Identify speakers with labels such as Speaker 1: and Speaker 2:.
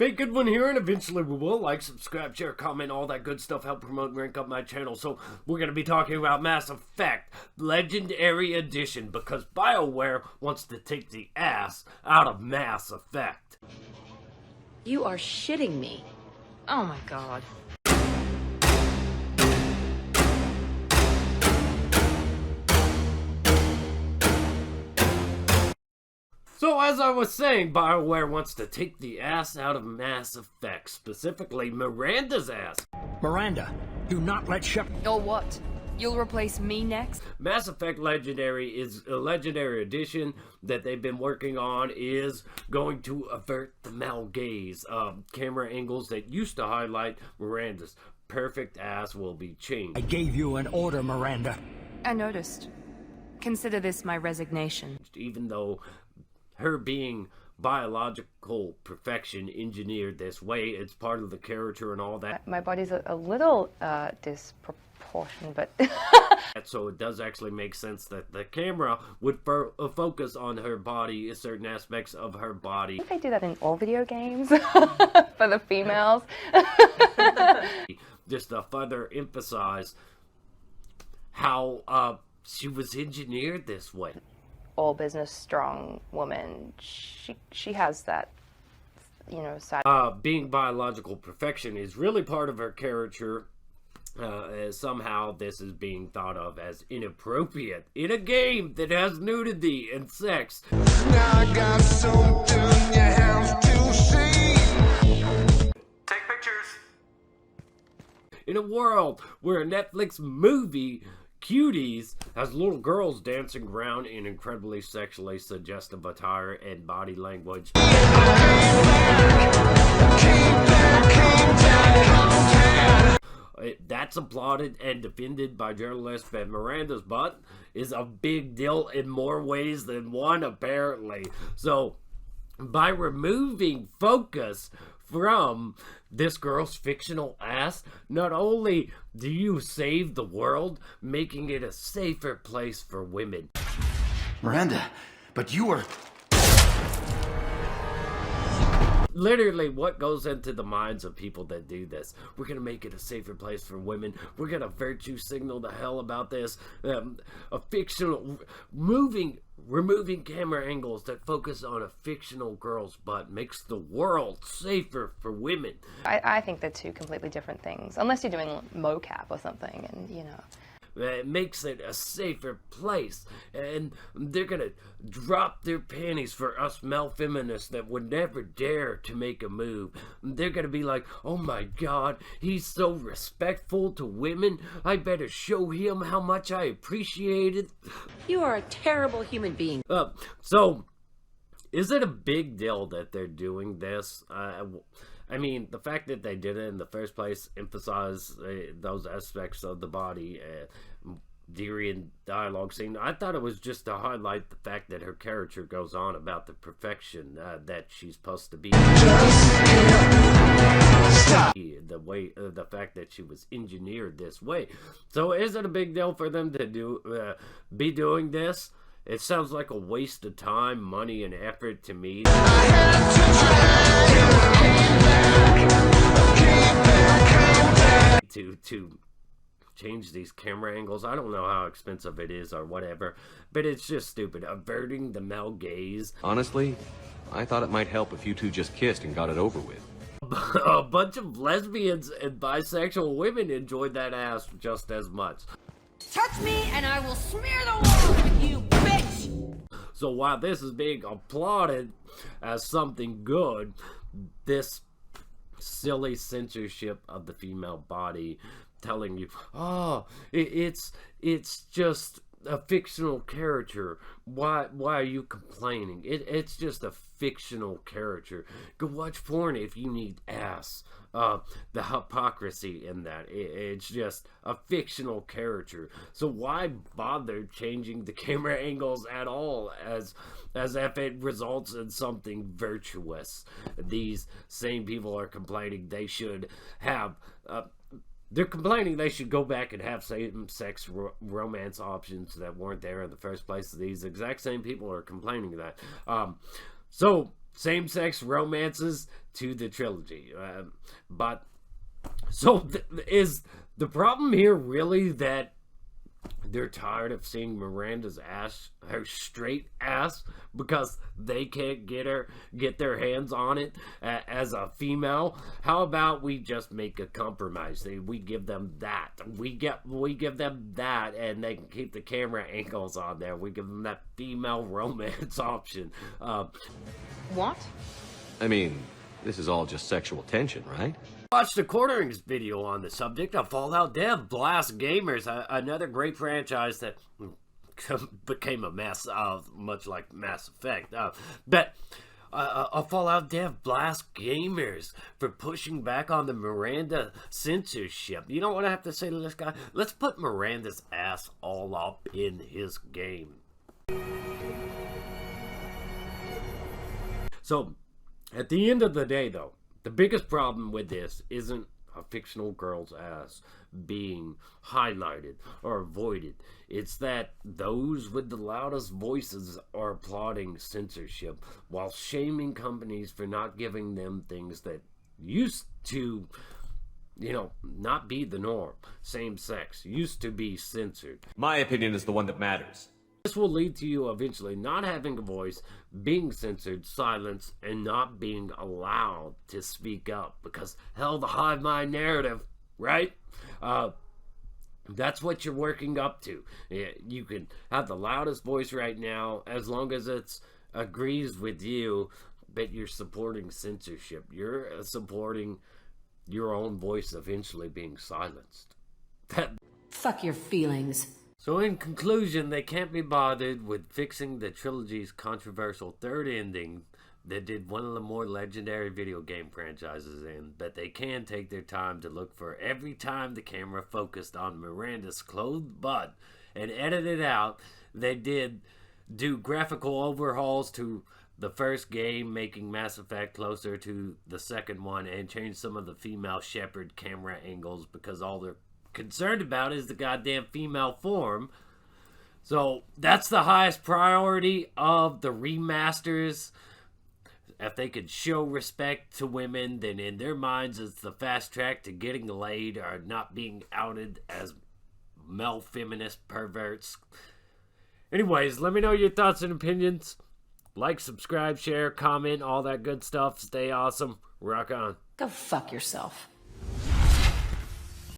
Speaker 1: Hey, good one here, and eventually we will like, subscribe, share, comment, all that good stuff, help promote and rank up my channel. So we're going to be talking about Mass Effect Legendary Edition, because Bioware wants to take the ass out of Mass Effect.
Speaker 2: You are shitting me. Oh my god.
Speaker 1: So as I was saying, Bioware wants to take the ass out of Mass Effect, specifically Miranda's ass.
Speaker 3: Miranda, do not let Shepard...
Speaker 2: Or what? You'll replace me next?
Speaker 1: Mass Effect Legendary is a Legendary Edition that they've been working on, is going to avert the male gaze. Camera angles that used to highlight Miranda's perfect ass will be changed.
Speaker 3: I gave you an order, Miranda.
Speaker 2: I noticed. Consider this my resignation.
Speaker 1: Even though her being biological perfection engineered this way, it's part of the character and all that.
Speaker 4: My body's a little disproportionate, but...
Speaker 1: So it does actually make sense that the camera would focus on her body, certain aspects of her body.
Speaker 4: I think they do that in all video games for the females.
Speaker 1: Just to further emphasize how she was engineered this way.
Speaker 4: All business, strong woman. She has that, you know, side.
Speaker 1: Being biological perfection is really part of her character. Somehow this is being thought of as inappropriate in a game that has nudity and sex.
Speaker 5: Now I got something you have to see. Take pictures.
Speaker 1: In a world where a Netflix movie, Cuties, has little girls dancing around in incredibly sexually suggestive attire and body language. That's applauded and defended by journalists, but Miranda's butt is a big deal in more ways than one, apparently. So, by removing focus from this girl's fictional ass, not only do you save the world, making it a safer place for women.
Speaker 5: Miranda, but you were...
Speaker 1: Literally, what goes into the minds of people that do this? We're gonna make it a safer place for women. We're gonna virtue signal the hell about this. A fictional... Removing camera angles that focus on a fictional girl's butt makes the world safer for women.
Speaker 4: I think they're two completely different things. Unless you're doing mocap or something, and, you know...
Speaker 1: It makes it a safer place, and they're gonna drop their panties for us male feminists that would never dare to make a move. They're gonna be like, oh my god, he's so respectful to women, I better show him how much I appreciate it.
Speaker 2: You are a terrible human being.
Speaker 1: So, is it a big deal that they're doing this? I mean, the fact that they did it in the first place emphasized those aspects of the body during dialogue scene. I thought it was just to highlight the fact that her character goes on about the perfection that she's supposed to be. The fact that she was engineered this way. So, is it a big deal for them to be doing this? It sounds like a waste of time, money, and effort to me. To change these camera angles. I don't know how expensive it is or whatever, but it's just stupid. Averting the male gaze.
Speaker 6: Honestly, I thought it might help if you two just kissed and got it over with.
Speaker 1: A bunch of lesbians and bisexual women enjoyed that ass just as much.
Speaker 2: Touch me and I will smear the walls with you, bitch!
Speaker 1: So while this is being applauded as something good, this silly censorship of the female body telling you, oh, it's just a fictional character. Why are you complaining? It's just a fictional character. Go watch porn if you need ass. The hypocrisy in that. It's just a fictional character. So why bother changing the camera angles at all as if it results in something virtuous? These same people are complaining they should have... They're complaining they should go back and have same-sex romance options that weren't there in the first place. These exact same people are complaining that. So same-sex romances to the trilogy. So is the problem here really that they're tired of seeing Miranda's ass, her straight ass, because they can't get their hands on it as a female? How about we just make a compromise? We give them that. We give them that, and they can keep the camera angles on there. We give them that female romance option.
Speaker 2: What?
Speaker 6: I mean, this is all just sexual tension, right?
Speaker 1: Watched a Quarterings video on the subject of Fallout Dev Blast Gamers, another great franchise that became a mess, much like Mass Effect. But a Fallout Dev Blast Gamers for pushing back on the Miranda censorship. You know what I have to say to this guy? Let's put Miranda's ass all up in his game. So, at the end of the day, though, the biggest problem with this isn't a fictional girl's ass being highlighted or avoided. It's that those with the loudest voices are applauding censorship while shaming companies for not giving them things that used to, not be the norm. Same sex used to be censored.
Speaker 7: My opinion is the one that matters.
Speaker 1: This will lead to you eventually not having a voice, being censored, silenced, and not being allowed to speak up. Because, hell, the hive mind narrative, right? That's what you're working up to. You can have the loudest voice right now, as long as it agrees with you, but you're supporting censorship. You're supporting your own voice eventually being silenced.
Speaker 2: Fuck your feelings.
Speaker 1: So in conclusion, they can't be bothered with fixing the trilogy's controversial third ending that did one of the more legendary video game franchises in, but they can take their time to look for every time the camera focused on Miranda's clothed butt and edit it out. They did do graphical overhauls to the first game, making Mass Effect closer to the second one, and change some of the female Shepard camera angles because all they're concerned about is the goddamn female form. So that's the highest priority of the remasters. If they could show respect to women, then in their minds it's the fast track to getting laid or not being outed as male feminist perverts. Anyways, let me know your thoughts and opinions. Like, subscribe, share, comment, all that good stuff. Stay awesome. Rock on.
Speaker 2: Go fuck yourself.